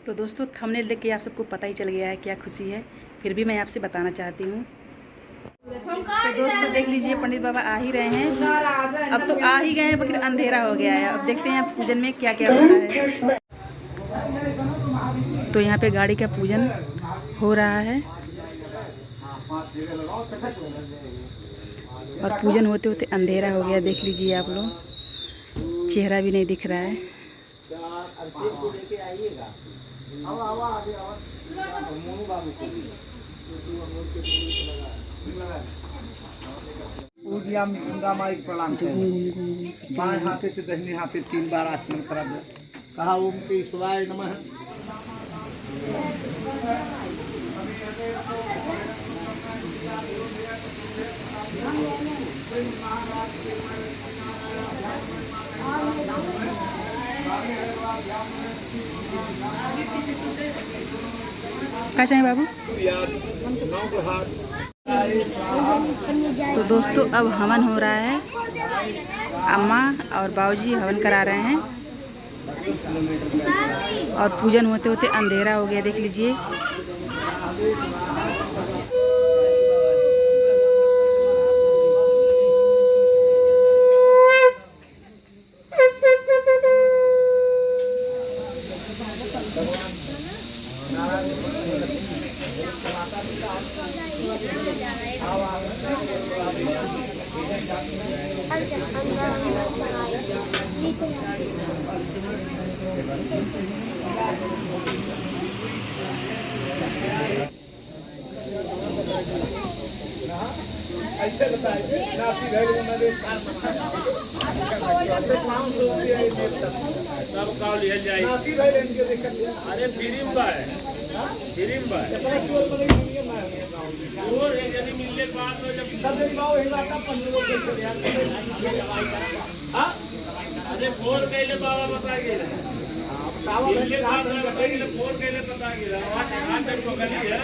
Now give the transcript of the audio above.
तो दोस्तों थंबनेल देख के आप सबको पता ही चल गया है क्या खुशी है, फिर भी मैं आपसे बताना चाहती हूँ। तो दोस्तों देख लीजिए पंडित बाबा आ ही रहे हैं। अब तो आ ही गए हैं, मगर अंधेरा हो गया है। अब देखते हैं पूजन में क्या क्या होता है। तो यहाँ पे गाड़ी का पूजन हो रहा है और पूजन होते होते अंधेरा हो गया। देख लीजिए आप लोग, चेहरा भी नहीं दिख रहा है। बाएं हाथे से दाहिने हाथे 3 बार आचमन करा दे। कहा ओम के ईश्वराय नमः। क्या चाहिए बाबू? तो दोस्तों अब हवन हो रहा है। अम्मा और बाबूजी हवन करा रहे हैं और पूजन होते होते अंधेरा हो गया। देख लीजिए। ऐसे बताइए नाती भाई सब काव लिया जाए। नाती भाई इनके दिक्कत अरे फिरिम बा है, फिरिम बा है और यदि मिलने बाद तो जब सब दिन पाओ ही बात 15 के यार हां अरे फोन कैले बाबा बता गेला बताओ मिलने बाद बता गेला फोन कैले बता गेला आज तक तो गली है